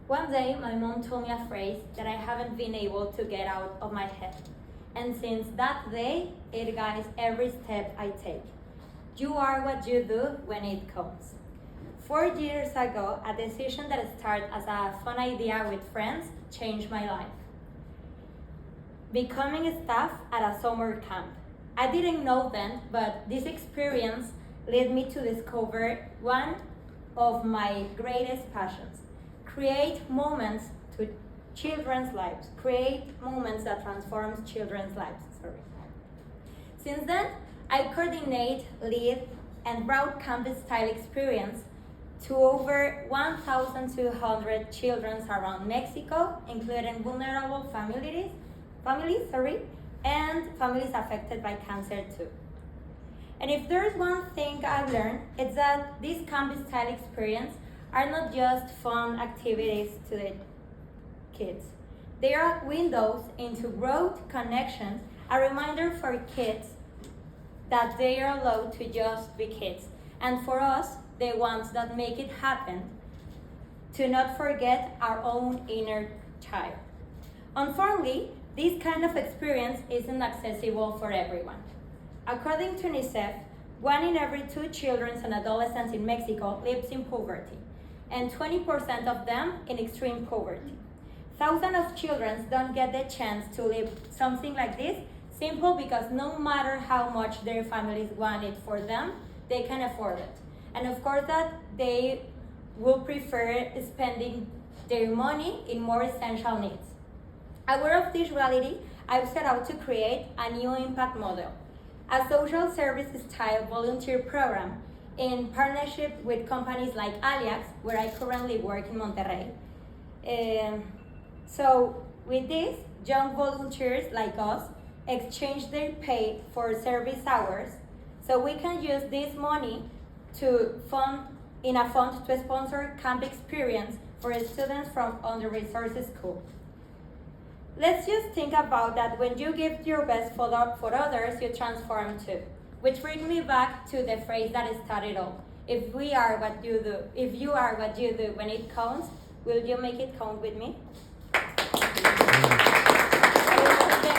One day, my mom told me a phrase that I haven't been able to get out of my head. And since that day, it guides every step I take. You are what you do when it counts. 4 years ago, a decision that started as a fun idea with friends changed my life. Becoming a staff at a summer camp. I didn't know then, but this experience led me to discover one of my greatest passions. Create moments to children's lives. Create moments that transforms children's lives. Since then, I coordinate, lead, and brought campus-style experience to over 1,200 children around Mexico, including vulnerable families, and families affected by cancer too. And if there's one thing I've learned, it's that these campus-style experiences are not just fun activities to the kids. They are windows into growth, connections, a reminder for kids that they are allowed to just be kids. And for us, the ones that make it happen, to not forget our own inner child. Unfortunately, this kind of experience isn't accessible for everyone. According to UNICEF, 1 in every 2 children and adolescents in Mexico lives in poverty, and 20% of them in extreme poverty. Thousands of children don't get the chance to live something like this, simply because no matter how much their families want it for them, they can afford it. And of course that they will prefer spending their money in more essential needs. Aware of this reality, I've set out to create a new impact model, a social service style volunteer program in partnership with companies like Aliax, where I currently work in Monterrey. So with this, young volunteers like us exchange their pay for service hours, so we can use this money to fund to sponsor camp experience for students from under-resourced schools. Let's just think about that when you give your best for others, you transform too. Which brings me back to the phrase that started all. If you are what you do when it counts, will you make it count with me?